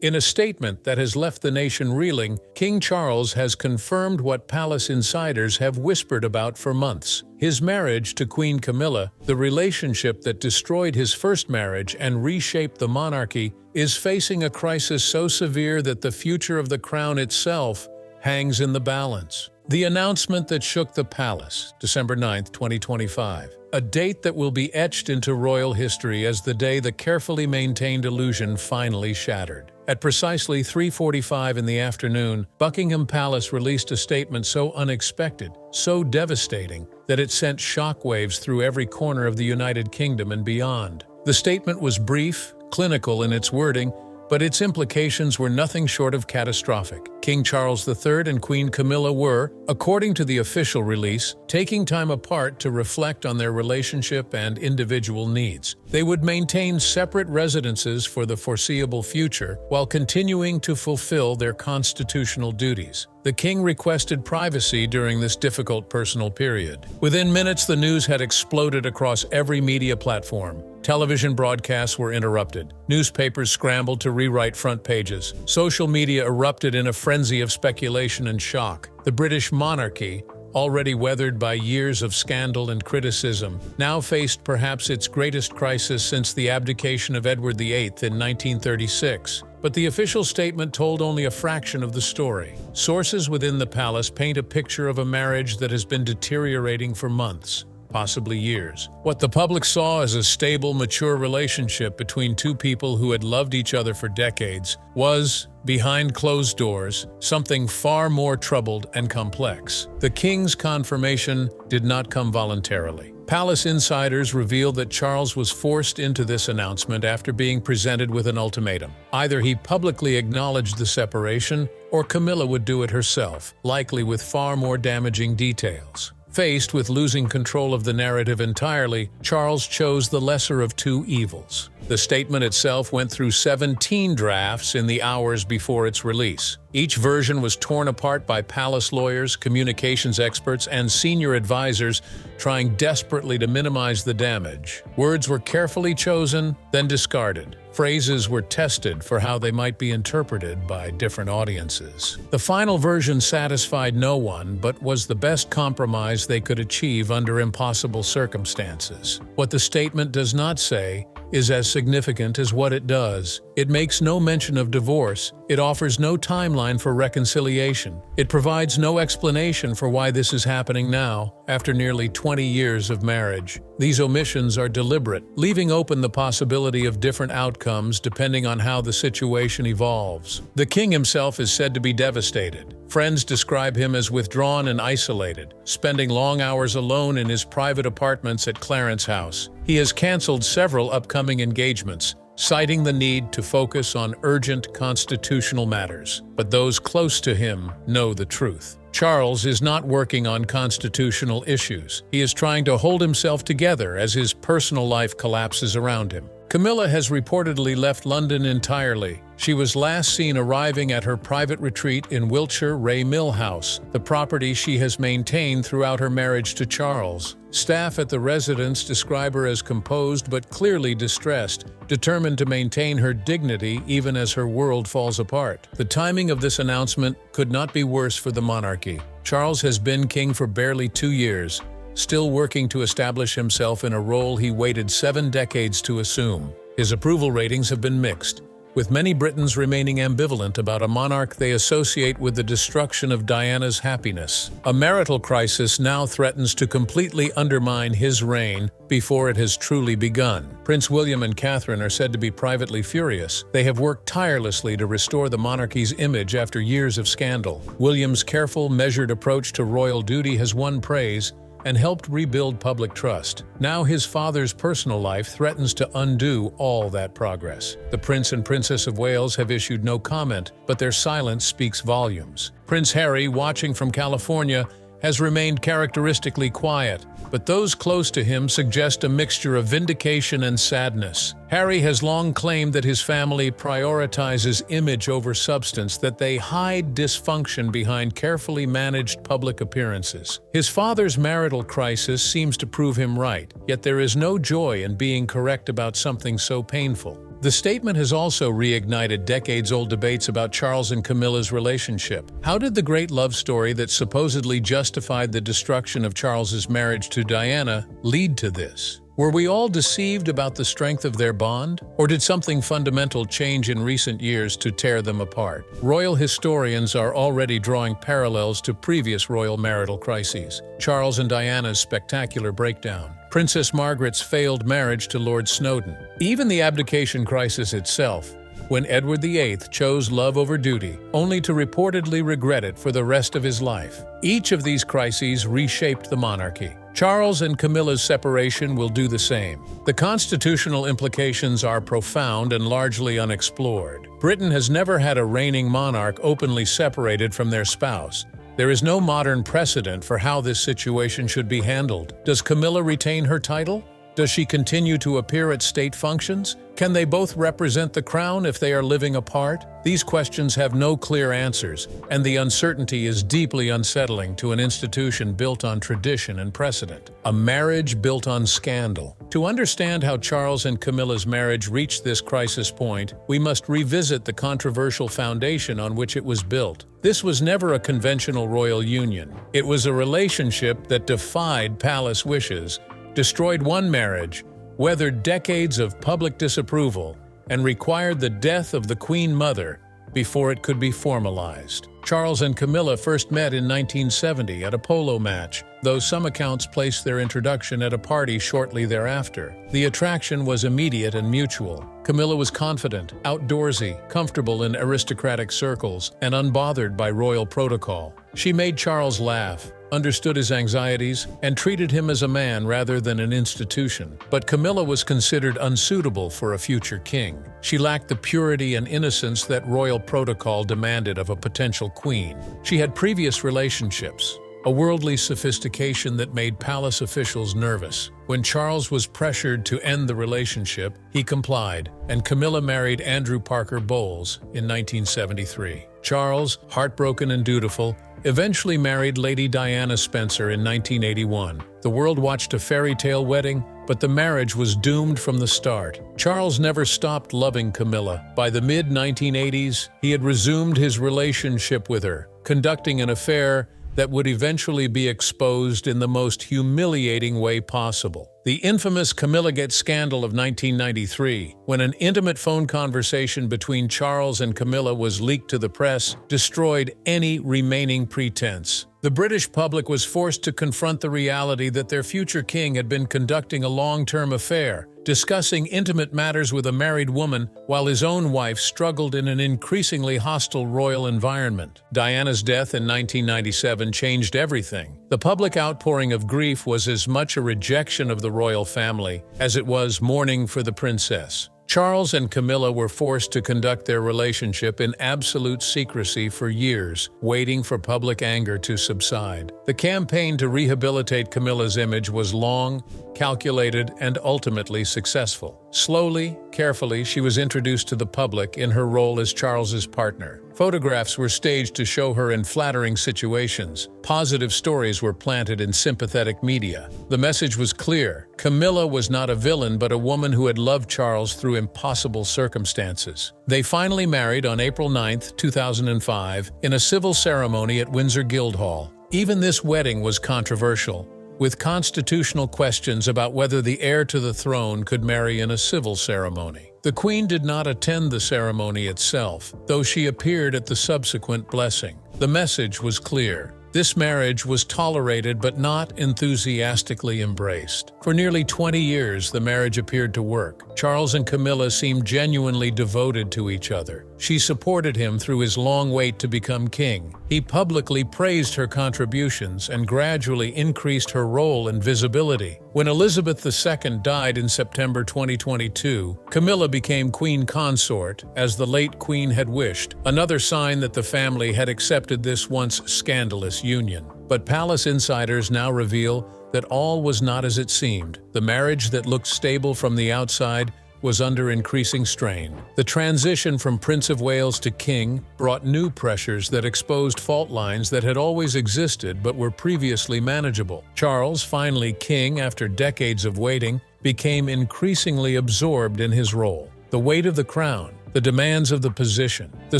In a statement that has left the nation reeling, King Charles has confirmed what palace insiders have whispered about for months. His marriage to Queen Camilla, the relationship that destroyed his first marriage and reshaped the monarchy, is facing a crisis so severe that the future of the crown itself hangs in the balance. The announcement that shook the palace, December 9, 2025. A date that will be etched into royal history as the day the carefully maintained illusion finally shattered. At precisely 3:45 in the afternoon, Buckingham Palace released a statement so unexpected, so devastating, that it sent shockwaves through every corner of the United Kingdom and beyond. The statement was brief, clinical in its wording, but its implications were nothing short of catastrophic. King Charles III and Queen Camilla were, according to the official release, taking time apart to reflect on their relationship and individual needs. They would maintain separate residences for the foreseeable future while continuing to fulfill their constitutional duties. The king requested privacy during this difficult personal period. Within minutes, the news had exploded across every media platform. Television broadcasts were interrupted. Newspapers scrambled to rewrite front pages. Social media erupted in a frenzy of speculation and shock. The British monarchy, already weathered by years of scandal and criticism, now faced perhaps its greatest crisis since the abdication of Edward VIII in 1936. But the official statement told only a fraction of the story. Sources within the palace paint a picture of a marriage that has been deteriorating for months, possibly years. What the public saw as a stable, mature relationship between two people who had loved each other for decades was, behind closed doors, something far more troubled and complex. The king's confirmation did not come voluntarily. Palace insiders revealed that Charles was forced into this announcement after being presented with an ultimatum. Either he publicly acknowledged the separation, or Camilla would do it herself, likely with far more damaging details. Faced with losing control of the narrative entirely, Charles chose the lesser of two evils. The statement itself went through 17 drafts in the hours before its release. Each version was torn apart by palace lawyers, communications experts, and senior advisors trying desperately to minimize the damage. Words were carefully chosen, then discarded. Phrases were tested for how they might be interpreted by different audiences. The final version satisfied no one, but was the best compromise they could achieve under impossible circumstances. What the statement does not say is as significant as what it does. It makes no mention of divorce. It offers no timeline for reconciliation. It provides no explanation for why this is happening now, after nearly 20 years of marriage. These omissions are deliberate, leaving open the possibility of different outcomes depending on how the situation evolves. The king himself is said to be devastated. Friends describe him as withdrawn and isolated, spending long hours alone in his private apartments at Clarence House. He has canceled several upcoming engagements, citing the need to focus on urgent constitutional matters. But those close to him know the truth. Charles is not working on constitutional issues. He is trying to hold himself together as his personal life collapses around him. Camilla has reportedly left London entirely. She was last seen arriving at her private retreat in Wiltshire Ray Mill House, the property she has maintained throughout her marriage to Charles. Staff at the residence describe her as composed but clearly distressed, determined to maintain her dignity even as her world falls apart. The timing of this announcement could not be worse for the monarchy. Charles has been king for barely 2 years, still working to establish himself in a role he waited 7 decades to assume. His approval ratings have been mixed, with many Britons remaining ambivalent about a monarch they associate with the destruction of Diana's happiness. A marital crisis now threatens to completely undermine his reign before it has truly begun. Prince William and Catherine are said to be privately furious. They have worked tirelessly to restore the monarchy's image after years of scandal. William's careful, measured approach to royal duty has won praise and helped rebuild public trust. Now his father's personal life threatens to undo all that progress. The Prince and Princess of Wales have issued no comment, but their silence speaks volumes. Prince Harry, watching from California, has remained characteristically quiet, but those close to him suggest a mixture of vindication and sadness. Harry has long claimed that his family prioritizes image over substance, that they hide dysfunction behind carefully managed public appearances. His father's marital crisis seems to prove him right, yet there is no joy in being correct about something so painful. The statement has also reignited decades-old debates about Charles and Camilla's relationship. How did the great love story that supposedly justified the destruction of Charles's marriage to Diana lead to this? Were we all deceived about the strength of their bond? Or did something fundamental change in recent years to tear them apart? Royal historians are already drawing parallels to previous royal marital crises. Charles and Diana's spectacular breakdown, Princess Margaret's failed marriage to Lord Snowdon, even the abdication crisis itself, when Edward VIII chose love over duty, only to reportedly regret it for the rest of his life. Each of these crises reshaped the monarchy. Charles and Camilla's separation will do the same. The constitutional implications are profound and largely unexplored. Britain has never had a reigning monarch openly separated from their spouse. There is no modern precedent for how this situation should be handled. Does Camilla retain her title? Does she continue to appear at state functions? Can they both represent the crown if they are living apart? These questions have no clear answers, and the uncertainty is deeply unsettling to an institution built on tradition and precedent. A marriage built on scandal. To understand how Charles and Camilla's marriage reached this crisis point, we must revisit the controversial foundation on which it was built. This was never a conventional royal union. It was a relationship that defied palace wishes, destroyed one marriage, weathered decades of public disapproval, and required the death of the Queen Mother before it could be formalized. Charles and Camilla first met in 1970 at a polo match, though some accounts place their introduction at a party shortly thereafter. The attraction was immediate and mutual. Camilla was confident, outdoorsy, comfortable in aristocratic circles, and unbothered by royal protocol. She made Charles laugh, understood his anxieties, and treated him as a man rather than an institution. But Camilla was considered unsuitable for a future king. She lacked the purity and innocence that royal protocol demanded of a potential queen. She had previous relationships, a worldly sophistication that made palace officials nervous. When Charles was pressured to end the relationship, he complied, and Camilla married Andrew Parker Bowles in 1973. Charles, heartbroken and dutiful, eventually married Lady Diana Spencer in 1981. The world watched a fairy tale wedding, but the marriage was doomed from the start. Charles never stopped loving Camilla. By the mid-1980s, he had resumed his relationship with her, conducting an affair that would eventually be exposed in the most humiliating way possible. The infamous Camillagate scandal of 1993, when an intimate phone conversation between Charles and Camilla was leaked to the press, destroyed any remaining pretense. The British public was forced to confront the reality that their future king had been conducting a long-term affair, discussing intimate matters with a married woman while his own wife struggled in an increasingly hostile royal environment. Diana's death in 1997 changed everything. The public outpouring of grief was as much a rejection of the royal family as it was mourning for the princess. Charles and Camilla were forced to conduct their relationship in absolute secrecy for years, waiting for public anger to subside. The campaign to rehabilitate Camilla's image was long, calculated, and ultimately successful. Slowly, carefully, she was introduced to the public in her role as Charles's partner. Photographs were staged to show her in flattering situations. Positive stories were planted in sympathetic media. The message was clear. Camilla was not a villain, but a woman who had loved Charles through impossible circumstances. They finally married on April 9, 2005, in a civil ceremony at Windsor Guildhall. Even this wedding was controversial, with constitutional questions about whether the heir to the throne could marry in a civil ceremony. The Queen did not attend the ceremony itself, though she appeared at the subsequent blessing. The message was clear. This marriage was tolerated but not enthusiastically embraced. For nearly 20 years, the marriage appeared to work. Charles and Camilla seemed genuinely devoted to each other. She supported him through his long wait to become king. He publicly praised her contributions and gradually increased her role and visibility. When Elizabeth II died in September 2022, Camilla became queen consort, as the late queen had wished, another sign that the family had accepted this once scandalous union. But palace insiders now reveal that all was not as it seemed. The marriage that looked stable from the outside was under increasing strain. The transition from Prince of Wales to King brought new pressures that exposed fault lines that had always existed but were previously manageable. Charles, finally king after decades of waiting, became increasingly absorbed in his role. The weight of the crown, the demands of the position, the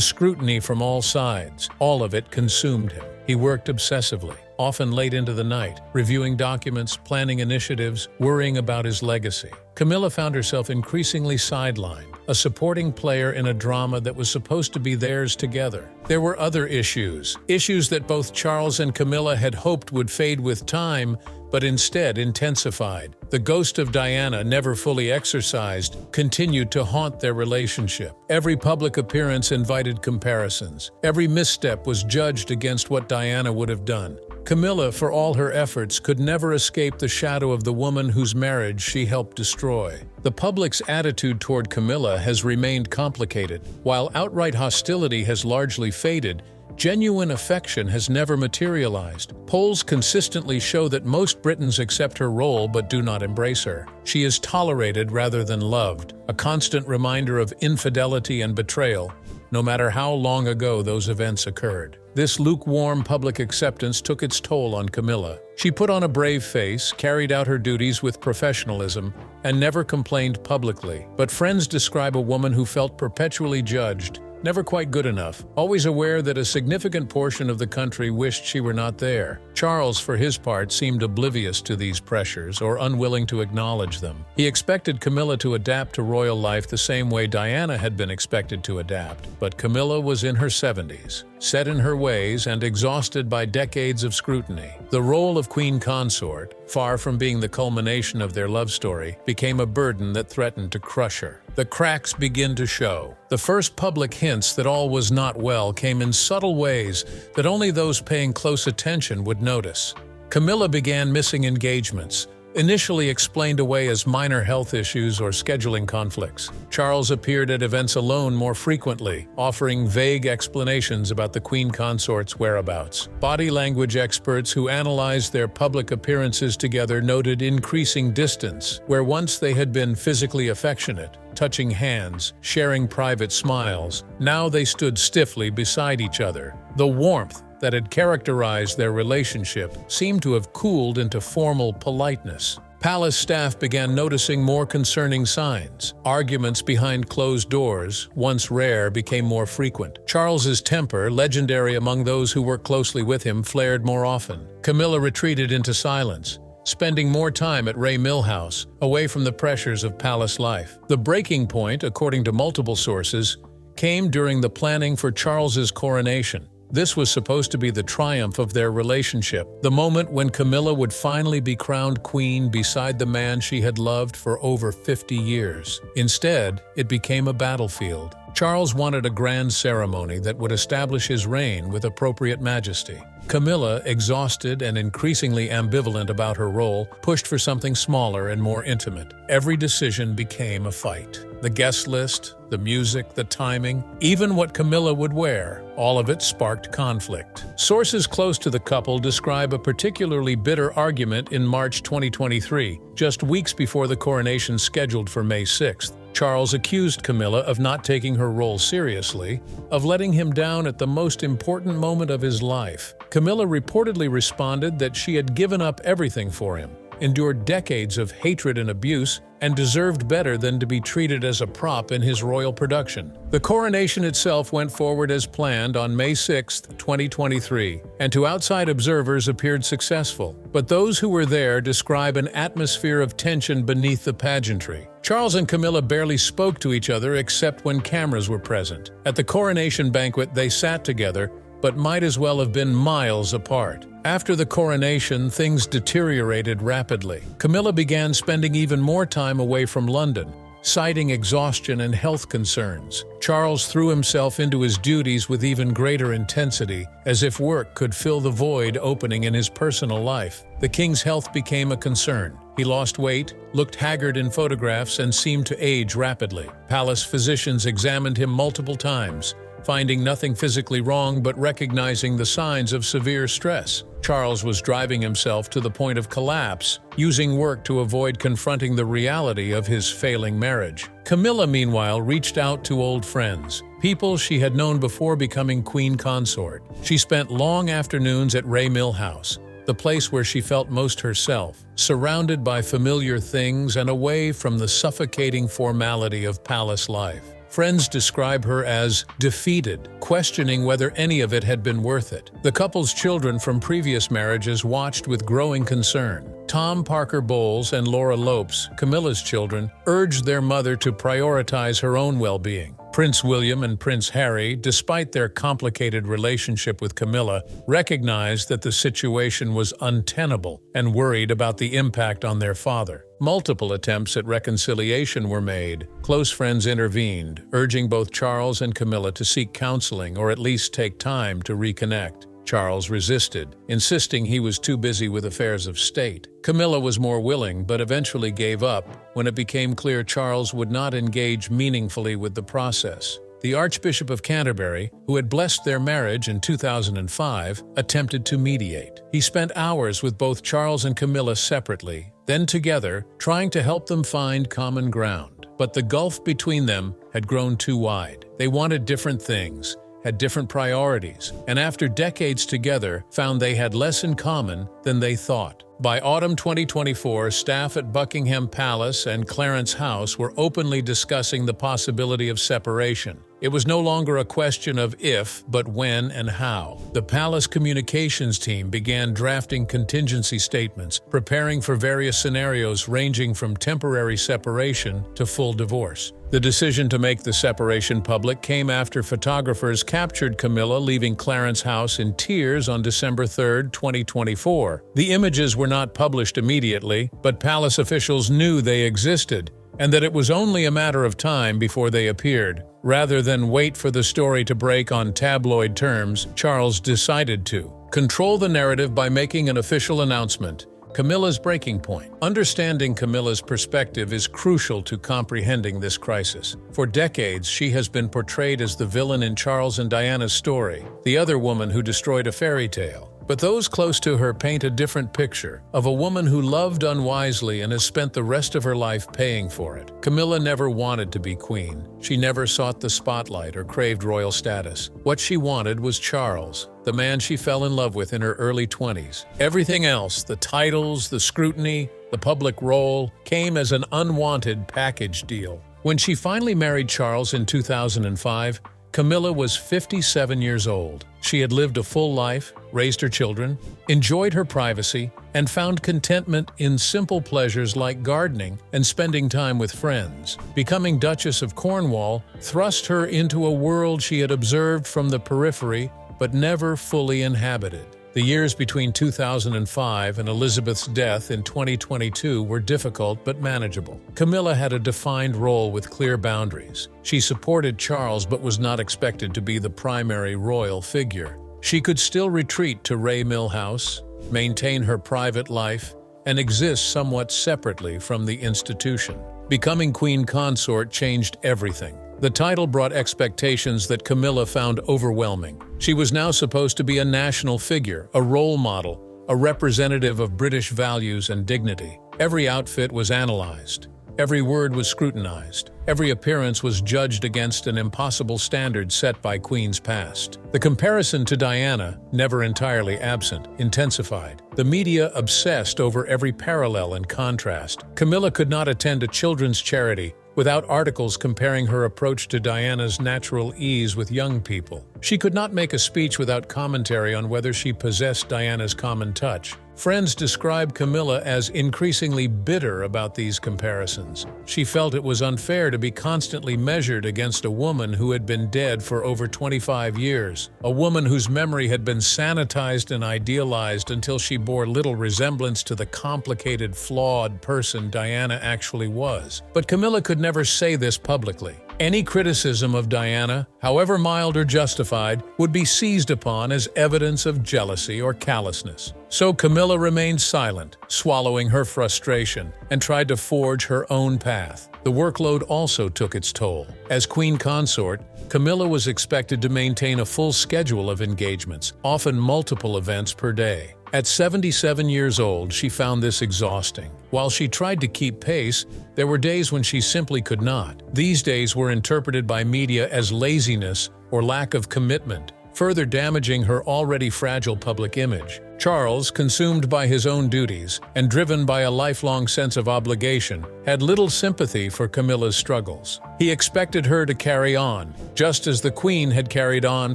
scrutiny from all sides, all of it consumed him. He worked obsessively, often late into the night, reviewing documents, planning initiatives, worrying about his legacy. Camilla found herself increasingly sidelined, a supporting player in a drama that was supposed to be theirs together. There were other issues that both Charles and Camilla had hoped would fade with time, but instead intensified. The ghost of Diana, never fully exorcised, continued to haunt their relationship. Every public appearance invited comparisons. Every misstep was judged against what Diana would have done. Camilla, for all her efforts, could never escape the shadow of the woman whose marriage she helped destroy. The public's attitude toward Camilla has remained complicated. While outright hostility has largely faded, genuine affection has never materialized. Polls consistently show that most Britons accept her role but do not embrace her. She is tolerated rather than loved, a constant reminder of infidelity and betrayal, no matter how long ago those events occurred. This lukewarm public acceptance took its toll on Camilla. She put on a brave face, carried out her duties with professionalism, and never complained publicly. But friends describe a woman who felt perpetually judged, never quite good enough, always aware that a significant portion of the country wished she were not there. Charles, for his part, seemed oblivious to these pressures or unwilling to acknowledge them. He expected Camilla to adapt to royal life the same way Diana had been expected to adapt. But Camilla was in her 70s, set in her ways and exhausted by decades of scrutiny. The role of queen consort, far from being the culmination of their love story, became a burden that threatened to crush her. The cracks begin to show. The first public hints that all was not well came in subtle ways that only those paying close attention would notice. Camilla began missing engagements, initially explained away as minor health issues or scheduling conflicts. Charles appeared at events alone more frequently, offering vague explanations about the queen consort's whereabouts. Body language experts who analyzed their public appearances together noted increasing distance, where once they had been physically affectionate, touching hands, sharing private smiles. Now they stood stiffly beside each other. The warmth that had characterized their relationship seemed to have cooled into formal politeness. Palace staff began noticing more concerning signs. Arguments behind closed doors, once rare, became more frequent. Charles's temper, legendary among those who worked closely with him, flared more often. Camilla retreated into silence, spending more time at Ray Millhouse, away from the pressures of palace life. The breaking point, according to multiple sources, came during the planning for Charles's coronation. This was supposed to be the triumph of their relationship, the moment when Camilla would finally be crowned queen beside the man she had loved for over 50 years. Instead, it became a battlefield. Charles wanted a grand ceremony that would establish his reign with appropriate majesty. Camilla, exhausted and increasingly ambivalent about her role, pushed for something smaller and more intimate. Every decision became a fight. The guest list, the music, the timing, even what Camilla would wear, all of it sparked conflict. Sources close to the couple describe a particularly bitter argument in March 2023, just weeks before the coronation scheduled for May 6th. Charles accused Camilla of not taking her role seriously, of letting him down at the most important moment of his life. Camilla reportedly responded that she had given up everything for him, endured decades of hatred and abuse, and deserved better than to be treated as a prop in his royal production. The coronation itself went forward as planned on May 6, 2023, and to outside observers appeared successful. But those who were there describe an atmosphere of tension beneath the pageantry. Charles and Camilla barely spoke to each other except when cameras were present. At the coronation banquet, they sat together, but might as well have been miles apart. After the coronation, things deteriorated rapidly. Camilla began spending even more time away from London, citing exhaustion and health concerns. Charles threw himself into his duties with even greater intensity, as if work could fill the void opening in his personal life. The king's health became a concern. He lost weight, looked haggard in photographs, and seemed to age rapidly. Palace physicians examined him multiple times, finding nothing physically wrong but recognizing the signs of severe stress. Charles was driving himself to the point of collapse, using work to avoid confronting the reality of his failing marriage. Camilla, meanwhile, reached out to old friends, people she had known before becoming queen consort. She spent long afternoons at Ray Millhouse, the place where she felt most herself, surrounded by familiar things and away from the suffocating formality of palace life. Friends describe her as defeated, questioning whether any of it had been worth it. The couple's children from previous marriages watched with growing concern. Tom Parker Bowles and Laura Lopes, Camilla's children, urged their mother to prioritize her own well-being. Prince William and Prince Harry, despite their complicated relationship with Camilla, recognized that the situation was untenable and worried about the impact on their father. Multiple attempts at reconciliation were made. Close friends intervened, urging both Charles and Camilla to seek counseling or at least take time to reconnect. Charles resisted, insisting he was too busy with affairs of state. Camilla was more willing, but eventually gave up when it became clear Charles would not engage meaningfully with the process. The Archbishop of Canterbury, who had blessed their marriage in 2005, attempted to mediate. He spent hours with both Charles and Camilla separately, then together, trying to help them find common ground. But the gulf between them had grown too wide. They wanted different things, had different priorities, and after decades together, found they had less in common than they thought. By autumn 2024, staff at Buckingham Palace and Clarence House were openly discussing the possibility of separation. It was no longer a question of if, but when and how. The palace communications team began drafting contingency statements, preparing for various scenarios ranging from temporary separation to full divorce. The decision to make the separation public came after photographers captured Camilla leaving Clarence House in tears on December 3, 2024. The images were not published immediately, but palace officials knew they existed, and that it was only a matter of time before they appeared. Rather than wait for the story to break on tabloid terms, Charles decided to control the narrative by making an official announcement. Camilla's breaking point. Understanding Camilla's perspective is crucial to comprehending this crisis. For decades, she has been portrayed as the villain in Charles and Diana's story, the other woman who destroyed a fairy tale. But those close to her paint a different picture of a woman who loved unwisely and has spent the rest of her life paying for it. Camilla never wanted to be queen. She never sought the spotlight or craved royal status. What she wanted was Charles, the man she fell in love with in her early 20s. Everything else, the titles, the scrutiny, the public role, came as an unwanted package deal. When she finally married Charles in 2005, Camilla was 57 years old. She had lived a full life, raised her children, enjoyed her privacy, and found contentment in simple pleasures like gardening and spending time with friends. Becoming Duchess of Cornwall thrust her into a world she had observed from the periphery but never fully inhabited. The years between 2005 and Elizabeth's death in 2022 were difficult but manageable. Camilla had a defined role with clear boundaries. She supported Charles but was not expected to be the primary royal figure. She could still retreat to Ray Mill House, maintain her private life, and exist somewhat separately from the institution. Becoming queen consort changed everything. The title brought expectations that Camilla found overwhelming. She was now supposed to be a national figure, a role model, a representative of British values and dignity. Every outfit was analyzed. Every word was scrutinized. Every appearance was judged against an impossible standard set by queens past. The comparison to Diana, never entirely absent, intensified. The media obsessed over every parallel and contrast. Camilla could not attend a children's charity without articles comparing her approach to Diana's natural ease with young people. She could not make a speech without commentary on whether she possessed Diana's common touch. Friends describe Camilla as increasingly bitter about these comparisons. She felt it was unfair to be constantly measured against a woman who had been dead for over 25 years, a woman whose memory had been sanitized and idealized until she bore little resemblance to the complicated, flawed person Diana actually was. But Camilla could never say this publicly. Any criticism of Diana, however mild or justified, would be seized upon as evidence of jealousy or callousness. So Camilla remained silent, swallowing her frustration, and tried to forge her own path. The workload also took its toll. As queen consort, Camilla was expected to maintain a full schedule of engagements, often multiple events per day. At 77 years old, she found this exhausting. While she tried to keep pace, there were days when she simply could not. These days were interpreted by media as laziness or lack of commitment, further damaging her already fragile public image. Charles, consumed by his own duties and driven by a lifelong sense of obligation, had little sympathy for Camilla's struggles. He expected her to carry on, just as the Queen had carried on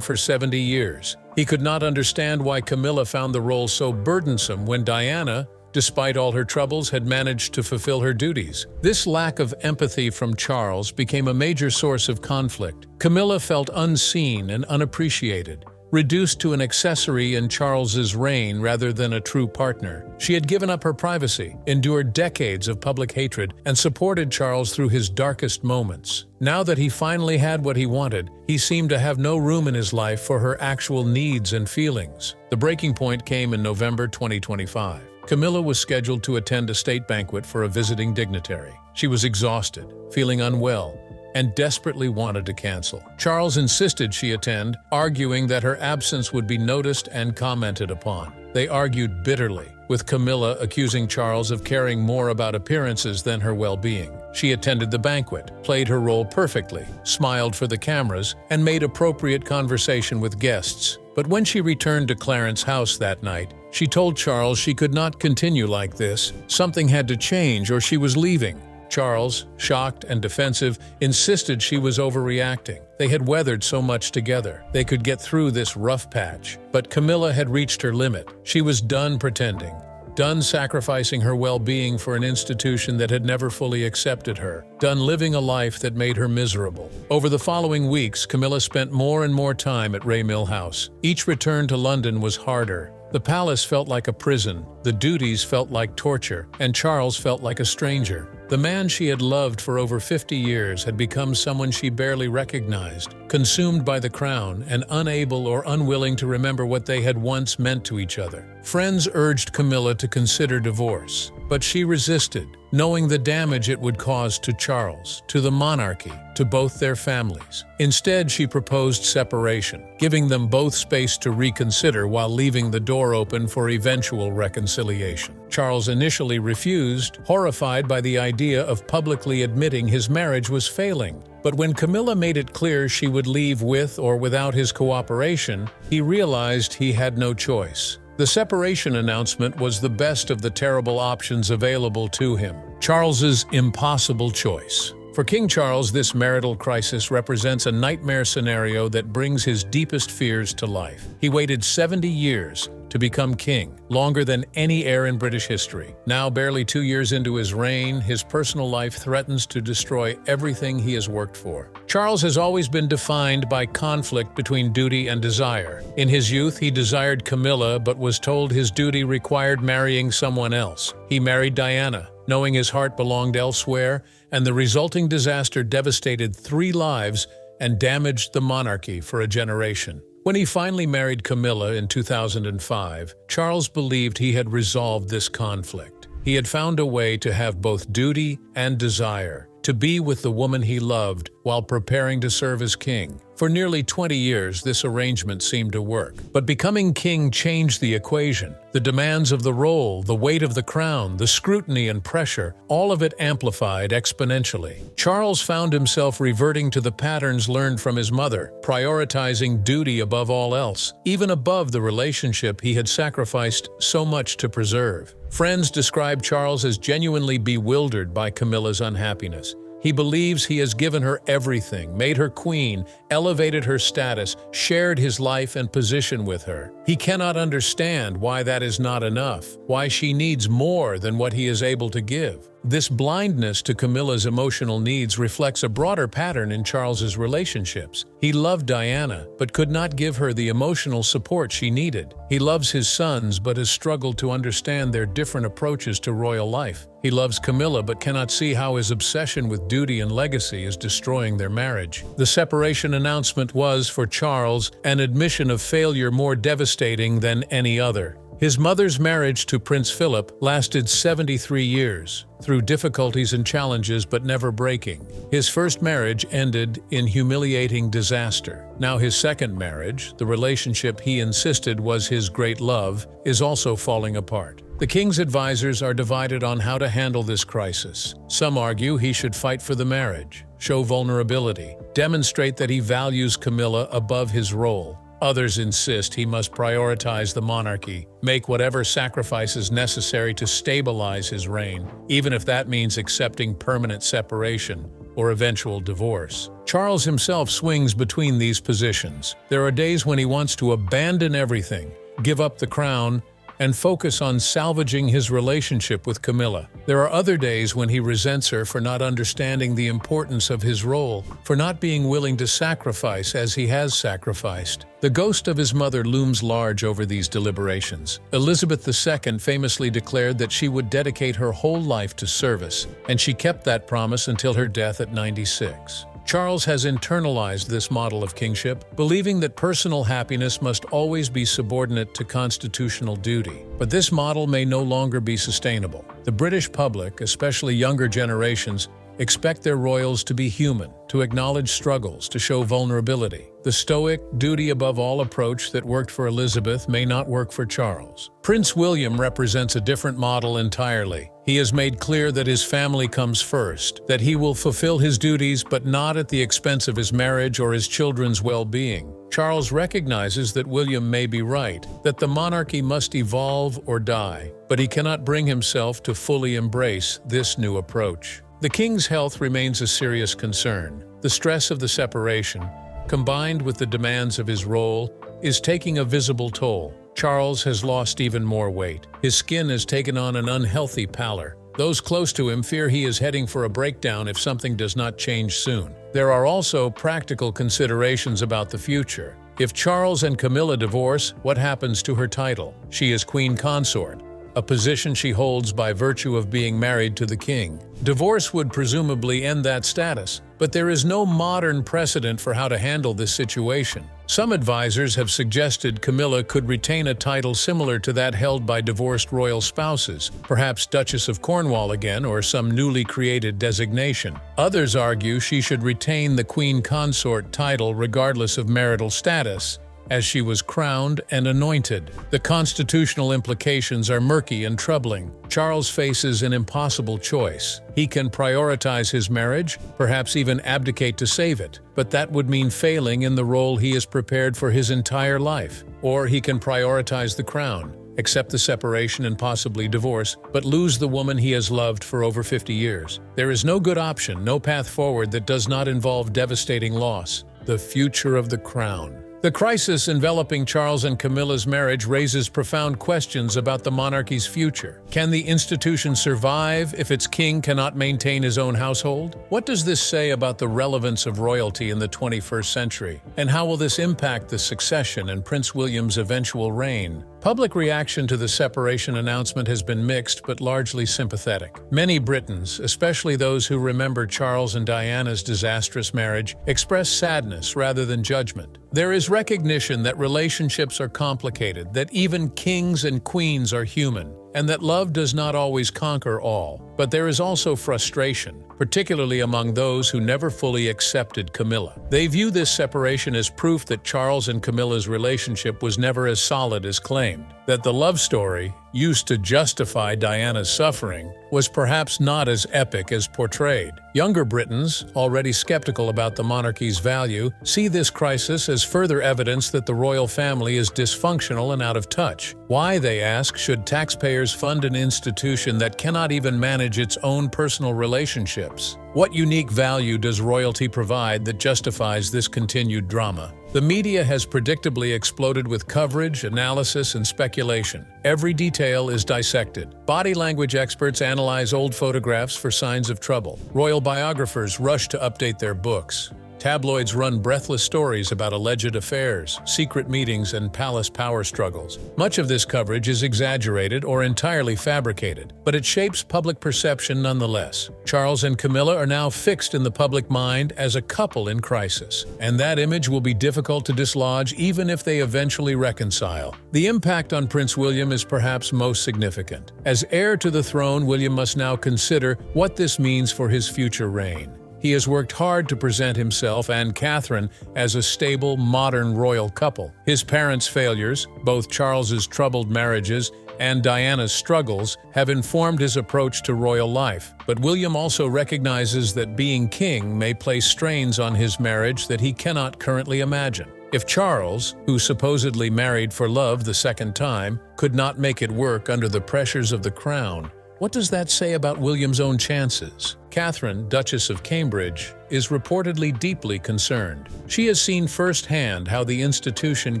for 70 years. He could not understand why Camilla found the role so burdensome when Diana, despite all her troubles, had managed to fulfill her duties. This lack of empathy from Charles became a major source of conflict. Camilla felt unseen and unappreciated, reduced to an accessory in Charles's reign rather than a true partner. She had given up her privacy, endured decades of public hatred, and supported Charles through his darkest moments. Now that he finally had what he wanted, he seemed to have no room in his life for her actual needs and feelings. The breaking point came in November 2025. Camilla was scheduled to attend a state banquet for a visiting dignitary. She was exhausted, feeling unwell, and desperately wanted to cancel. Charles insisted she attend, arguing that her absence would be noticed and commented upon. They argued bitterly, with Camilla accusing Charles of caring more about appearances than her well-being. She attended the banquet, played her role perfectly, smiled for the cameras, and made appropriate conversation with guests. But when she returned to Clarence's house that night, she told Charles she could not continue like this. Something had to change or she was leaving. Charles, shocked and defensive, insisted she was overreacting. They had weathered so much together. They could get through this rough patch. But Camilla had reached her limit. She was done pretending, done sacrificing her well-being for an institution that had never fully accepted her, done living a life that made her miserable. Over the following weeks, Camilla spent more and more time at Mill House. Each return to London was harder. The palace felt like a prison, the duties felt like torture, and Charles felt like a stranger. The man she had loved for over 50 years had become someone she barely recognized, consumed by the crown and unable or unwilling to remember what they had once meant to each other. Friends urged Camilla to consider divorce, but she resisted, knowing the damage it would cause to Charles, to the monarchy, to both their families. Instead, she proposed separation, giving them both space to reconsider while leaving the door open for eventual reconciliation. Charles initially refused, horrified by the idea of publicly admitting his marriage was failing. But when Camilla made it clear she would leave with or without his cooperation, he realized he had no choice. The separation announcement was the best of the terrible options available to him. Charles's impossible choice. For King Charles, this marital crisis represents a nightmare scenario that brings his deepest fears to life. He waited 70 years to become king, longer than any heir in British history. Now, barely 2 years into his reign, his personal life threatens to destroy everything he has worked for. Charles has always been defined by conflict between duty and desire. In his youth, he desired Camilla but was told his duty required marrying someone else. He married Diana, knowing his heart belonged elsewhere, and the resulting disaster devastated 3 lives and damaged the monarchy for a generation. When he finally married Camilla in 2005, Charles believed he had resolved this conflict. He had found a way to have both duty and desire, to be with the woman he loved while preparing to serve as king. For nearly 20 years, this arrangement seemed to work. But becoming king changed the equation. The demands of the role, the weight of the crown, the scrutiny and pressure, all of it amplified exponentially. Charles found himself reverting to the patterns learned from his mother, prioritizing duty above all else, even above the relationship he had sacrificed so much to preserve. Friends describe Charles as genuinely bewildered by Camilla's unhappiness. He believes he has given her everything, made her queen, elevated her status, shared his life and position with her. He cannot understand why that is not enough, why she needs more than what he is able to give. This blindness to Camilla's emotional needs reflects a broader pattern in Charles's relationships. He loved Diana, but could not give her the emotional support she needed. He loves his sons, but has struggled to understand their different approaches to royal life. He loves Camilla, but cannot see how his obsession with duty and legacy is destroying their marriage. The separation announcement was, for Charles, an admission of failure more devastating than any other. His mother's marriage to Prince Philip lasted 73 years, through difficulties and challenges but never breaking. His first marriage ended in humiliating disaster. Now his second marriage, the relationship he insisted was his great love, is also falling apart. The king's advisors are divided on how to handle this crisis. Some argue he should fight for the marriage, show vulnerability, demonstrate that he values Camilla above his role. Others insist he must prioritize the monarchy, make whatever sacrifices necessary to stabilize his reign, even if that means accepting permanent separation or eventual divorce. Charles himself swings between these positions. There are days when he wants to abandon everything, give up the crown, and focus on salvaging his relationship with Camilla. There are other days when he resents her for not understanding the importance of his role, for not being willing to sacrifice as he has sacrificed. The ghost of his mother looms large over these deliberations. Elizabeth II famously declared that she would dedicate her whole life to service, and she kept that promise until her death at 96. Charles has internalized this model of kingship, believing that personal happiness must always be subordinate to constitutional duty. But this model may no longer be sustainable. The British public, especially younger generations, expect their royals to be human, to acknowledge struggles, to show vulnerability. The stoic, duty-above-all approach that worked for Elizabeth may not work for Charles. Prince William represents a different model entirely. He has made clear that his family comes first, that he will fulfill his duties but not at the expense of his marriage or his children's well-being. Charles recognizes that William may be right, that the monarchy must evolve or die, but he cannot bring himself to fully embrace this new approach. The king's health remains a serious concern. The stress of the separation, combined with the demands of his role, is taking a visible toll. Charles has lost even more weight. His skin has taken on an unhealthy pallor. Those close to him fear he is heading for a breakdown if something does not change soon. There are also practical considerations about the future. If Charles and Camilla divorce, what happens to her title? She is queen consort, a position she holds by virtue of being married to the king. Divorce would presumably end that status, but there is no modern precedent for how to handle this situation. Some advisors have suggested Camilla could retain a title similar to that held by divorced royal spouses, perhaps Duchess of Cornwall again or some newly created designation. Others argue she should retain the queen consort title regardless of marital status, as she was crowned and anointed. The constitutional implications are murky and troubling. Charles faces an impossible choice. He can prioritize his marriage, perhaps even abdicate to save it, but that would mean failing in the role he has prepared for his entire life. Or he can prioritize the crown, accept the separation and possibly divorce, but lose the woman he has loved for over 50 years. There is no good option, no path forward that does not involve devastating loss. The future of the crown. The crisis enveloping Charles and Camilla's marriage raises profound questions about the monarchy's future. Can the institution survive if its king cannot maintain his own household? What does this say about the relevance of royalty in the 21st century? And how will this impact the succession and Prince William's eventual reign? Public reaction to the separation announcement has been mixed but largely sympathetic. Many Britons, especially those who remember Charles and Diana's disastrous marriage, express sadness rather than judgment. There is recognition that relationships are complicated, that even kings and queens are human, and that love does not always conquer all. But there is also frustration, particularly among those who never fully accepted Camilla. They view this separation as proof that Charles and Camilla's relationship was never as solid as claimed, that the love story, used to justify Diana's suffering, was perhaps not as epic as portrayed. Younger Britons, already skeptical about the monarchy's value, see this crisis as further evidence that the royal family is dysfunctional and out of touch. Why, they ask, should taxpayers fund an institution that cannot even manage its own personal relationships? What unique value does royalty provide that justifies this continued drama? The media has predictably exploded with coverage, analysis, and speculation. Every detail is dissected. Body language experts analyze old photographs for signs of trouble. Royal biographers rush to update their books. Tabloids run breathless stories about alleged affairs, secret meetings, and palace power struggles. Much of this coverage is exaggerated or entirely fabricated, but it shapes public perception nonetheless. Charles and Camilla are now fixed in the public mind as a couple in crisis, and that image will be difficult to dislodge even if they eventually reconcile. The impact on Prince William is perhaps most significant. As heir to the throne, William must now consider what this means for his future reign. He has worked hard to present himself and Catherine as a stable, modern royal couple. His parents' failures, both Charles's troubled marriages and Diana's struggles, have informed his approach to royal life. But William also recognizes that being king may place strains on his marriage that he cannot currently imagine. If Charles, who supposedly married for love the second time, could not make it work under the pressures of the crown, what does that say about William's own chances? Catherine, Duchess of Cambridge, is reportedly deeply concerned. She has seen firsthand how the institution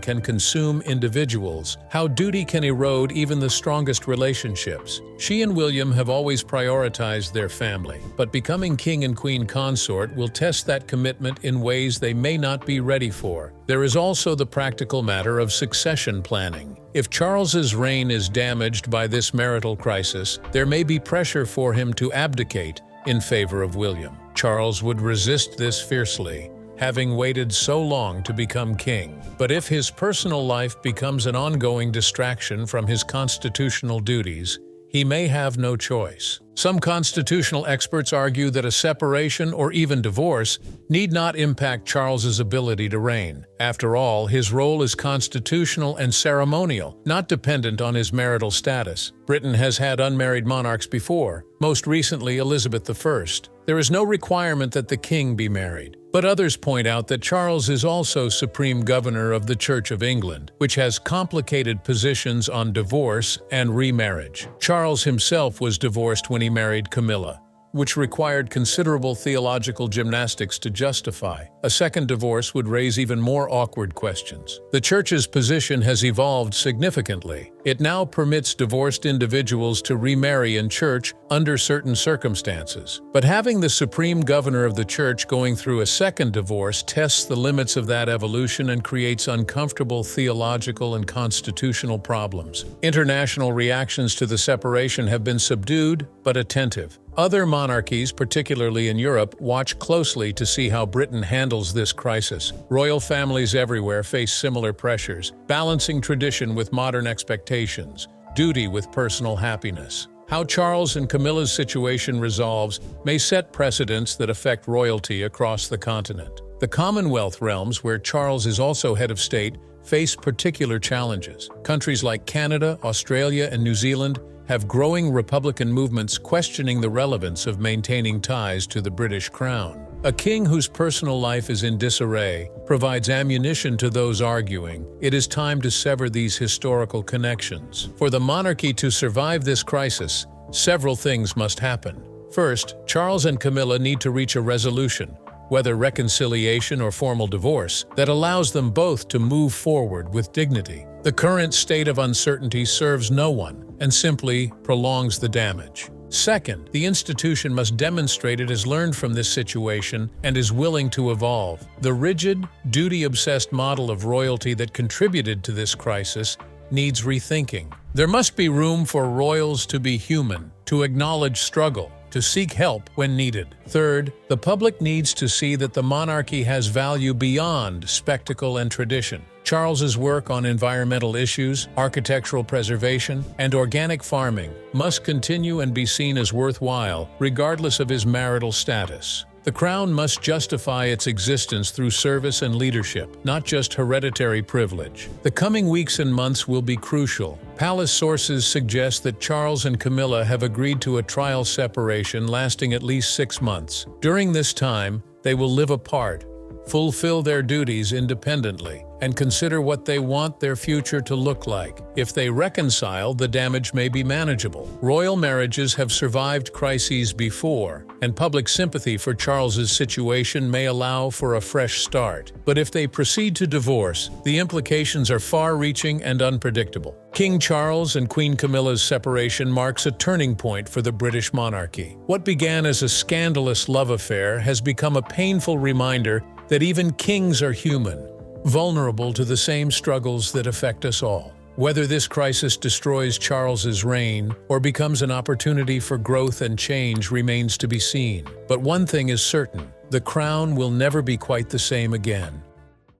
can consume individuals, how duty can erode even the strongest relationships. She and William have always prioritized their family, but becoming king and queen consort will test that commitment in ways they may not be ready for. There is also the practical matter of succession planning. If Charles's reign is damaged by this marital crisis, there may be pressure for him to abdicate in favor of William. Charles would resist this fiercely, having waited so long to become king. But if his personal life becomes an ongoing distraction from his constitutional duties, he may have no choice. Some constitutional experts argue that a separation or even divorce need not impact Charles's ability to reign. After all, his role is constitutional and ceremonial, not dependent on his marital status. Britain has had unmarried monarchs before, most recently Elizabeth I. There is no requirement that the king be married. But others point out that Charles is also Supreme Governor of the Church of England, which has complicated positions on divorce and remarriage. Charles himself was divorced when he married Camilla, which required considerable theological gymnastics to justify. A second divorce would raise even more awkward questions. The Church's position has evolved significantly. It now permits divorced individuals to remarry in church under certain circumstances. But having the Supreme Governor of the Church going through a second divorce tests the limits of that evolution and creates uncomfortable theological and constitutional problems. International reactions to the separation have been subdued but attentive. Other monarchies, particularly in Europe, watch closely to see how Britain handles this crisis. Royal families everywhere face similar pressures, balancing tradition with modern expectations, duty with personal happiness. How Charles and Camilla's situation resolves may set precedents that affect royalty across the continent. The Commonwealth realms, where Charles is also head of state, face particular challenges. Countries like Canada, Australia, and New Zealand have growing Republican movements questioning the relevance of maintaining ties to the British crown. A king whose personal life is in disarray provides ammunition to those arguing it is time to sever these historical connections. For the monarchy to survive this crisis, several things must happen. First, Charles and Camilla need to reach a resolution, whether reconciliation or formal divorce, that allows them both to move forward with dignity. The current state of uncertainty serves no one and simply prolongs the damage. Second, the institution must demonstrate it has learned from this situation and is willing to evolve. The rigid, duty-obsessed model of royalty that contributed to this crisis needs rethinking. There must be room for royals to be human, to acknowledge struggle, to seek help when needed. Third, the public needs to see that the monarchy has value beyond spectacle and tradition. Charles's work on environmental issues, architectural preservation, and organic farming must continue and be seen as worthwhile, regardless of his marital status. The crown must justify its existence through service and leadership, not just hereditary privilege. The coming weeks and months will be crucial. Palace sources suggest that Charles and Camilla have agreed to a trial separation lasting at least 6 months. During this time, they will live apart, fulfill their duties independently, and consider what they want their future to look like. If they reconcile, the damage may be manageable. Royal marriages have survived crises before, and public sympathy for Charles's situation may allow for a fresh start. But if they proceed to divorce, the implications are far-reaching and unpredictable. King Charles and Queen Camilla's separation marks a turning point for the British monarchy. What began as a scandalous love affair has become a painful reminder that even kings are human, vulnerable to the same struggles that affect us all. Whether this crisis destroys Charles's reign or becomes an opportunity for growth and change remains to be seen. But one thing is certain: the crown will never be quite the same again.